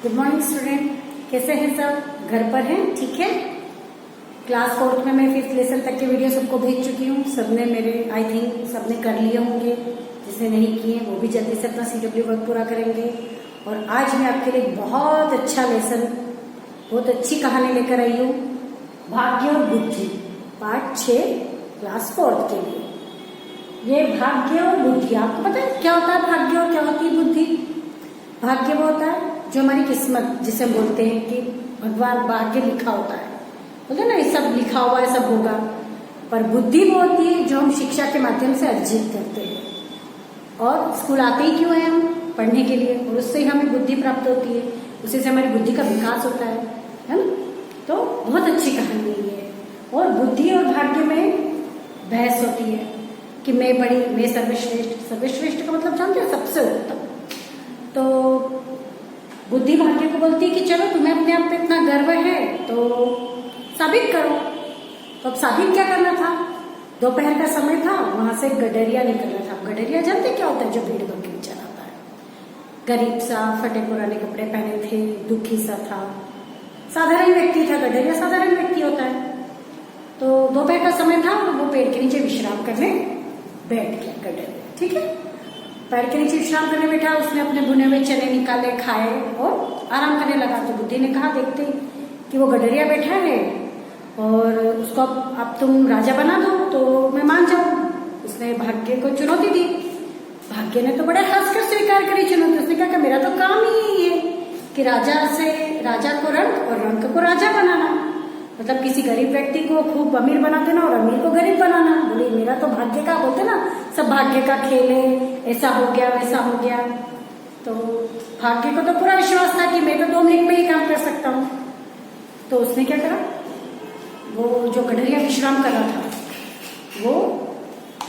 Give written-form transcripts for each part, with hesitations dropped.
Good morning student, कैसे हैं सब? घर पर हैं? ठीक है। क्लास 4th में मैं 5th लेसन तक के वीडियो सबको भेज चुकी हूँ। सबने मेरे आई थिंक सबने कर लिए होंगे। जिसने नहीं किए वो भी जल्दी से अपना CW वर्क पूरा करेंगे। और आज मैं आपके लिए बहुत अच्छा लेसन, बहुत अच्छी कहानी लेकर आई हूँ। भाग्य और बुद्धि पार्ट 6 क्लास 4th के लिए। ये भाग्य और बुद्धि, आपको पता है क्या होता है भाग्य और क्या होती है बुद्धि? भाग्य वो होता है जो हमारी किस्मत, जिसे बोलते हैं कि भगवान भाग्य लिखा होता है, बोलते हैं ना ये सब लिखा हुआ है, सब होगा। पर बुद्धि वो होती है जो हम शिक्षा के माध्यम से अर्जित करते हैं। और स्कूल आते ही क्यों है हम? पढ़ने के लिए, और उससे ही हमें बुद्धि प्राप्त होती है, उसी से हमारी बुद्धि का विकास होता है ना। तो बहुत अच्छी कहानी है ये। और बुद्धि और भाग्य में बहस होती है कि मैं बड़ी, मैं सर्वश्रेष्ठ। सर्वश्रेष्ठ का मतलब जानते हैं? सबसे उत्तम। तो बुद्धि भाग्य को बोलती है कि चलो तुम्हें अपने आप पे इतना गर्व है तो साबित करो। तो अब साबित क्या करना था? दोपहर का समय था, वहां से गडरिया निकलना था। गडरिया जानते क्या होता है? जो भीड़ बकरी चलाता है। गरीब सा, फटे पुराने कपड़े पहने थे, दुखी सा था, साधारण व्यक्ति था। गडरिया साधारण व्यक्ति होता है। तो दोपहर का समय था, वो पेड़ के नीचे विश्राम करने बैठ गया गडरिया। ठीक है, पैर के नीचे विश्राम करने बैठा। उसने अपने भुने हुए चने निकाले, खाए और आराम करने लगा। तो बुद्धि ने कहा, देखते कि वो गडरिया बैठा है और उसको अब तुम राजा बना दो तो मैं मान जाऊं। उसने भाग्य को चुनौती दी। भाग्य ने तो बड़े हंसकर स्वीकार करी चुनौती। उसने कहा कि मेरा तो काम ही यही है कि राजा को रंक और रंक को राजा बनाना। मतलब किसी गरीब व्यक्ति को खूब अमीर बना देना और अमीर को गरीब बनाना। बोले मेरा तो भाग्य का, बोलते ना सब भाग्य का खेल है, ऐसा हो गया वैसा हो गया। तो भाग्य को तो पूरा विश्वास था कि मैं तो 2 मिनट में ही काम कर सकता हूँ। तो उसने क्या करा, वो जो गडरिया विश्राम कर रहा था वो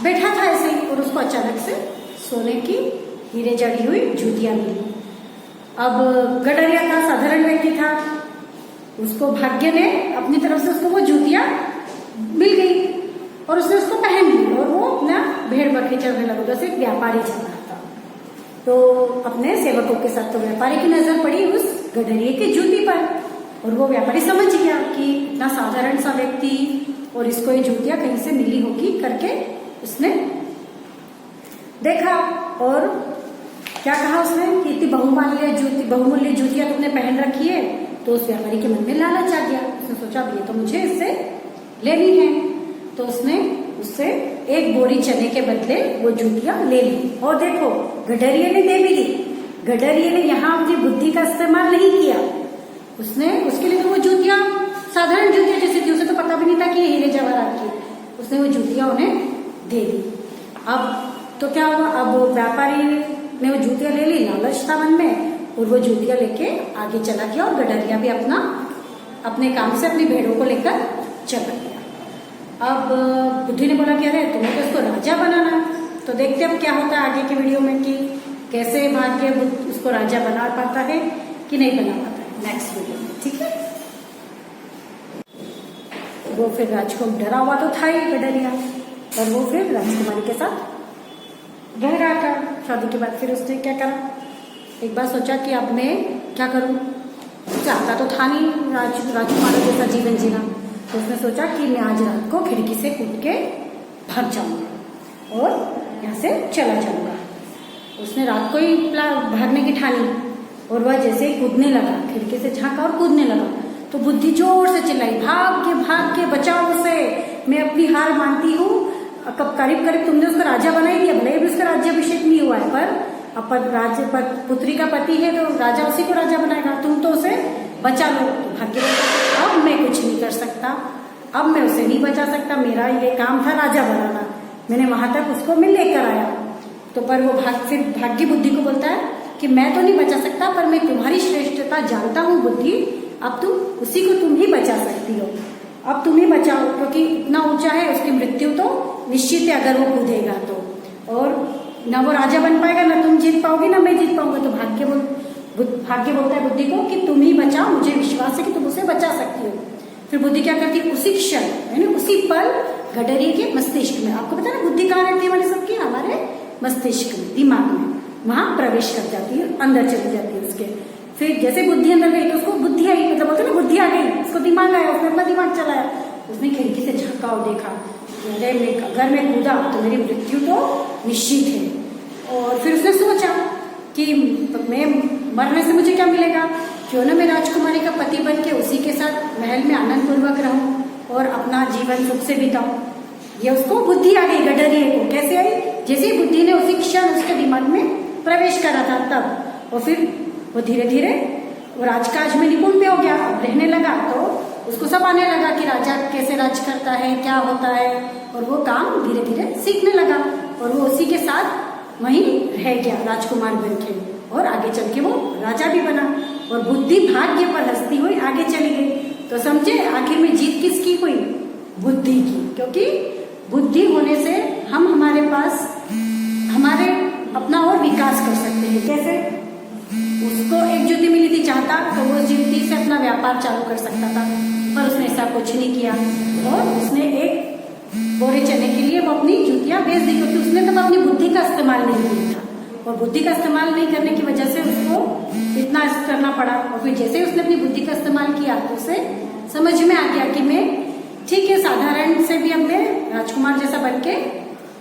बैठा था ऐसे ही, और उसको अचानक से सोने की हीरे जड़ी हुई जूतियां मिली। अब गडरिया था, साधारण व्यक्ति था, उसको भाग्य ने अपनी तरफ से उसको वो जूतियां मिल गई और उसने उसको पहन ली। और वो अपना भेड़ बकरी चलने लगा, जैसे एक व्यापारी चल रहा था। तो अपने सेवकों के साथ, तो व्यापारी की नजर पड़ी उस गडरिये की जूती पर, और वो व्यापारी समझ गया कि इतना साधारण सा व्यक्ति और इसको ये जूतियां कहीं से मिली होगी करके उसने देखा। और क्या कहा उसने कि इतनी बहुमूल्य जूतियां तुमने पहन रखी है। तो उस व्यापारी के मन में लालच आ गया। उसने सोचा ये तो मुझे इससे लेनी है। तो उसने उससे 1 बोरी चने के बदले वो जूतियां ले ली। और देखो गडरिये ने दे भी दी। गडरिये ने यहाँ अपनी बुद्धि का इस्तेमाल नहीं किया। उसने उसके लिए तो वो जूतियां साधारण जूतियां जैसी थी, उसे तो पता भी नहीं था कि ये हीरे जवाहरात की। उसने वो जूतियां उन्हें दे दी। अब तो क्या हुआ, अब व्यापारी ने वो जूतियां ले ली, लालच था मन में, और वो जूतियां लेके आगे चला गया। और गडरिया भी अपने काम से अपनी भेड़ों को लेकर चला गया। अब बुद्धि ने बोला कि अरे तुम्हें तो इसको राजा बनाना। तो देखते अब क्या होता है आगे के वीडियो में कि कैसे भाग्य उसको राजा बना पाता है कि नहीं बना पाता है, नेक्स्ट वीडियो में। ठीक है, वो फिर राजकुमार डरा हुआ तो था ही गडरिया, और वो फिर राजकुमारी के साथ रह रहा था। शादी के बाद फिर उसने क्या करा, एक बार सोचा कि अब मैं क्या करूं। चाहता तो था नहीं राजकुमार जैसा जीवन जीना। तो उसने सोचा कि मैं आज रात को खिड़की से कूद के भाग जाऊंगा और यहाँ से चला जाऊंगा। उसने रात को ही भागने की ठानी, और वह जैसे ही कूदने लगा, खिड़की से झांका और कूदने लगा, तो बुद्धि जोर से चिल्लाई, भाग के बचाओ उसे, मैं अपनी हार मानती हूँ। करीब तुमने उसको राजा बना ही दिया, भले भी उसका राज्याभिषेक नहीं हुआ है, पर पुत्री का पति है तो राजा उसी को राजा बनाएगा। तुम तो उसे बचा लो। भाग्य अब मैं कुछ नहीं कर सकता, अब मैं उसे नहीं बचा सकता। मेरा ये काम था राजा बनाना, मैंने वहां तक उसको मैं लेकर आया। तो पर वो फिर भाग्य बुद्धि को बोलता है कि मैं तो नहीं बचा सकता, पर मैं तुम्हारी श्रेष्ठता जानता हूँ बुद्धि, अब उसी को तुम ही बचा सकती हो। अब तुम ही बचाओ, क्योंकि इतना ऊंचा है, उसकी मृत्यु तो निश्चित है अगर वो कूदेगा तो। और ना वो राजा बन पाएगा, ना तुम जीत पाओगी, ना मैं जीत पाऊंगा। तो भाग्य बोलता है बुद्धि को कि तुम ही बचाओ, मुझे विश्वास है कि तुम उसे बचा सकती हो। फिर बुद्धि क्या करती है, उसी क्षण यानी उसी पल गडरिये के मस्तिष्क में, आपको पता है ना बुद्धि कहाँ रहती है हमारे सबकी, हमारे मस्तिष्क में, दिमाग में, वहां प्रवेश कर जाती है, अंदर चली जाती है उसके। फिर जैसे बुद्धि अंदर गई तो उसको बुद्धि आई, मतलब बोलते ना बुद्धि आ गई, उसको दिमाग आया, उसने अपना दिमाग चलाया। उसने खिड़की से झांका और देखा कि अरे अगर मैं कूदा तो मेरी मृत्यु तो निश्चित है। और फिर उसने सोचा कि मैं मरने से मुझे क्या मिलेगा, क्यों ना मैं राजकुमारी का पति बन के उसी के साथ महल में आनंद पूर्वक रहूं और अपना जीवन सुख से बिताऊं। ये उसको बुद्धि आ गई गडरिये को। कैसे आई? जैसे ही बुद्धि ने उसी क्षण उसके दिमाग में प्रवेश करा था तब। और फिर वो धीरे धीरे वो राजकाज में निपुण भी हो गया, अब रहने लगा तो उसको सब आने लगा कि राजा कैसे राज करता है, क्या होता है, और वो काम धीरे धीरे सीखने लगा और वो उसी के साथ वहीं रह गया राजकुमार बन के, और आगे चल के वो राजा भी बना। और बुद्धि भाग्य पर हंसती हुई आगे चली गई। तो समझे आखिर में जीत किसकी हुई? बुद्धि की। क्योंकि बुद्धि होने से हम हमारे पास हमारे अपना और विकास कर सकते हैं। कैसे? उसको एक जूती मिली थी, चाहता तो वो जूती से अपना व्यापार चालू कर सकता था, पर उसने ऐसा कुछ नहीं किया और उसने एक बोरे चने के लिए वो अपनी जूतियां बेच दी, क्योंकि उसने तब अपनी बुद्धि का इस्तेमाल नहीं किया था। और बुद्धि का इस्तेमाल नहीं करने की वजह से उसको इतना करना पड़ा। और फिर जैसे ही उसने अपनी बुद्धि का इस्तेमाल किया तो उसे समझ में आ गया कि मैं ठीक है साधारण से भी अपने राजकुमार जैसा बन के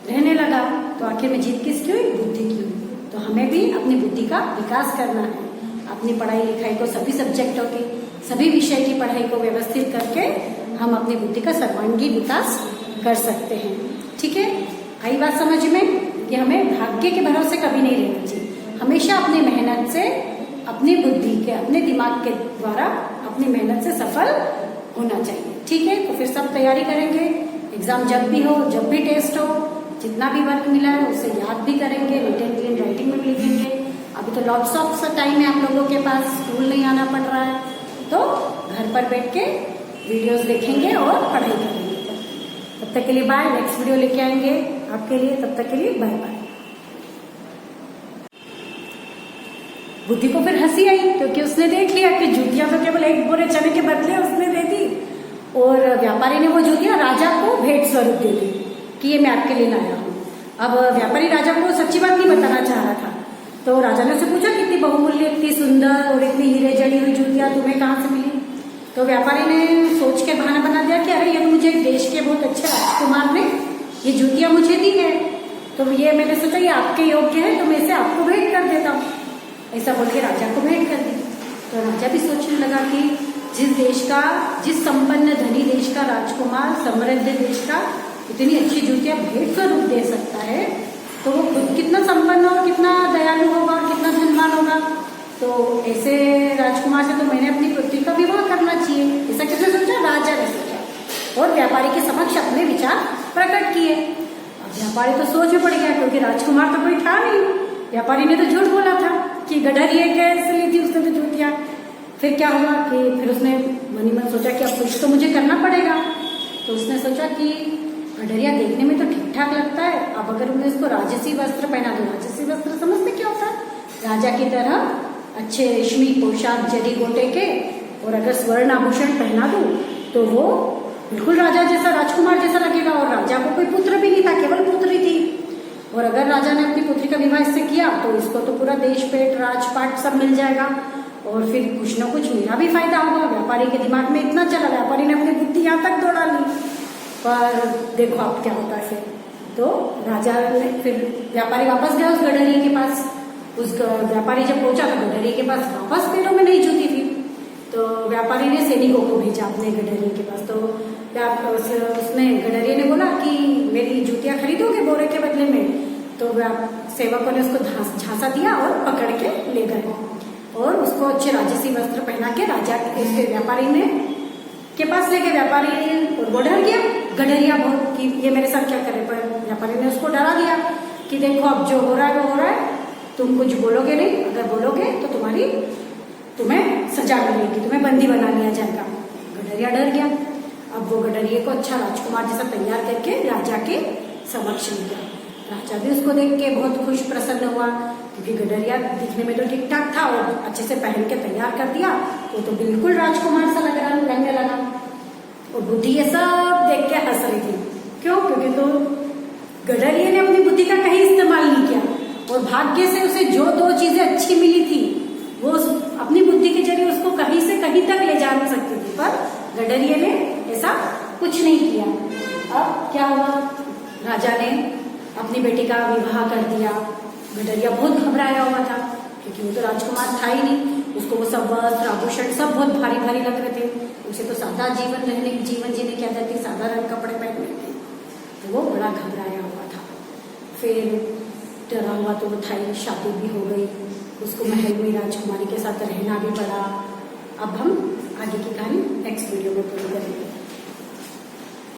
रहने लगा। तो आखिर में जीत किसकी हुई? बुद्धि की हुई। तो हमें भी अपनी बुद्धि का विकास करना है। अपनी पढ़ाई लिखाई को, सभी सब्जेक्टों की, सभी विषय की पढ़ाई को व्यवस्थित करके हम अपनी बुद्धि का सर्वांगीण विकास कर सकते हैं। ठीक है, आई बात समझ में कि हमें भाग्य के भरोसे कभी नहीं रहना चाहिए। हमेशा अपनी मेहनत से, अपनी बुद्धि के, अपने दिमाग के द्वारा अपनी मेहनत से सफल होना चाहिए। ठीक है, तो फिर सब तैयारी करेंगे। एग्जाम जब भी हो, जब भी टेस्ट हो, जितना भी वर्क मिला है उसे याद भी करेंगे, रिटन क्लीन राइटिंग में भी लिखेंगे। अभी तो लॉट्स ऑफ टाइम है आप लोगों के पास, स्कूल नहीं आना पड़ रहा है, तो घर पर बैठ के वीडियोस देखेंगे और पढ़ाई करेंगे। तब तक के लिए बाय। नेक्स्ट वीडियो लेके आएंगे आपके लिए, तब तक के लिए बाय बाय। बुद्धि को फिर हंसी आई, क्योंकि उसने देख लिया कि जूतियां तो केवल एक बोरे चने के बदले उसने दे दी, और व्यापारी ने वो जूतियां राजा को भेंट स्वरूप दे दी कि ये मैं आपके लिए लाया हूँ। अब व्यापारी राजा को सच्ची बात नहीं बताना चाह रहा था, तो राजा ने उससे पूछा कितनी बहुमूल्य, इतनी सुंदर और इतनी हीरे जड़ी हुई जूतियां तुम्हें कहाँ से मिली? तो व्यापारी ने सोच के बहाना बना दिया कि अरे ये तो मुझे देश के बहुत अच्छे राजकुमार ने ये जूतियां मुझे दी है, तो ये मैंने सोचा ये आपके योग्य है, तो मैं इसे आपको भेंट कर देता हूँ। ऐसा बोल के राजा को भेंट कर दी। तो राजा भी सोचने लगा कि जिस संपन्न धनी देश का राजकुमार समृद्ध देश का इतनी अच्छी जूतियां भेंट स्वरूप दे सकता है, तो वो खुद कितना संपन्न और कितना दयालु होगा, कितना धनवान होगा। तो ऐसे राजकुमार से तो मैंने अपनी पुत्री का विवाह करना चाहिए। ऐसा किसने सोचा? राजा ने सोचा और व्यापारी के समक्ष अपने विचार प्रकट किए। अब व्यापारी तो सोच में पड़ गया, क्योंकि राजकुमार तो कोई था नहीं। व्यापारी ने तो झूठ बोला था कि गडरिये कैसे ली थी उसने तो जूतियां। फिर क्या हुआ कि फिर उसने मनी मन सोचा कि अब कुछ तो मुझे करना पड़ेगा। तो उसने सोचा कि गडरिया देखने में तो ठीक ठाक लगता है, अब अगर मैं इसको राजसी वस्त्र पहना दूं। राजसी वस्त्र समझते क्या होता है? राजा की तरह अच्छे रेशमी पोशाक जरी गोटे के, और अगर स्वर्ण आभूषण पहना दूं तो वो बिल्कुल राजा जैसा, राजकुमार जैसा लगेगा। और राजा को कोई पुत्र भी नहीं था, केवल पुत्री थी। और अगर राजा ने अपनी पुत्री का विवाह इससे किया तो इसको तो पूरा देश पेट राजपाट सब मिल जाएगा, और फिर कुछ न कुछ मेरा भी फायदा होगा। व्यापारी के दिमाग में इतना चला, व्यापारी ने अपनी बुद्धि यहाँ तक दौड़ा ली। पर देखो अब क्या होता है फिर। तो राजा ने फिर व्यापारी वापस गया उस गडरिये के पास। उस व्यापारी जब पहुंचा तो गडरिये के पास वापस पैरों में नहीं जूती थी। तो व्यापारी ने सैनिकों को भेजा अपने गडरिये के पास। तो उसने गडरिये ने बोला कि मेरी जूतियां खरीदोगे बोरे के बदले में? तो सेवकों ने उसको झांसा दिया और पकड़ के ले गए, और उसको अच्छे राजसी वस्त्र पहना के राजा के व्यापारी ने के पास ले गए। व्यापारी वो डर गया गडरिया बहुत कि ये मेरे साथ क्या करे, पर व्यापारी ने उसको डरा दिया कि देखो अब जो हो रहा है वो हो रहा है, तुम कुछ बोलोगे नहीं, अगर बोलोगे तो तुम्हें सजा मिलेगी, तुम्हें बंदी बना लिया जाएगा। गडरिया डर गया। अब वो गडरिये को अच्छा राजकुमार जैसा तैयार करके राजा के समक्ष ले गया। राजा भी उसको देख के बहुत खुश प्रसन्न हुआ, क्योंकि गडरिया दिखने में तो ठीक ठाक था और अच्छे से पहन के तैयार कर दिया तो बिल्कुल राजकुमार सा लगने लगा। और बुद्धि ये सब देख के हंस रही थी। क्यों? क्योंकि तो गडरिये ने अपनी बुद्धि का कहीं इस्तेमाल नहीं किया, और भाग्य से उसे जो दो चीजें अच्छी मिली थी वो अपनी गढ़ी तक ले जा सकती थी, पर गडरिये ने ऐसा कुछ नहीं किया। अब क्या हुआ, राजा ने अपनी बेटी का विवाह कर दिया। गडरिया बहुत घबराया हुआ था क्योंकि वो तो राजकुमार था ही नहीं, उसको वो सब वस्त्र आभूषण सब बहुत भारी भारी लग रहे थे। उसे तो सादा जीवन जीने की आदत थी, साधारण कपड़े पहनने थे, तो वो बड़ा घबराया हुआ था। फिर डरा हुआ तो वो था ही, शादी भी हो गई, उसको महल में राजकुमारी के साथ रहना भी पड़ा। अब हम आगे की कहानी नेक्स्ट वीडियो में पूरी करेंगे।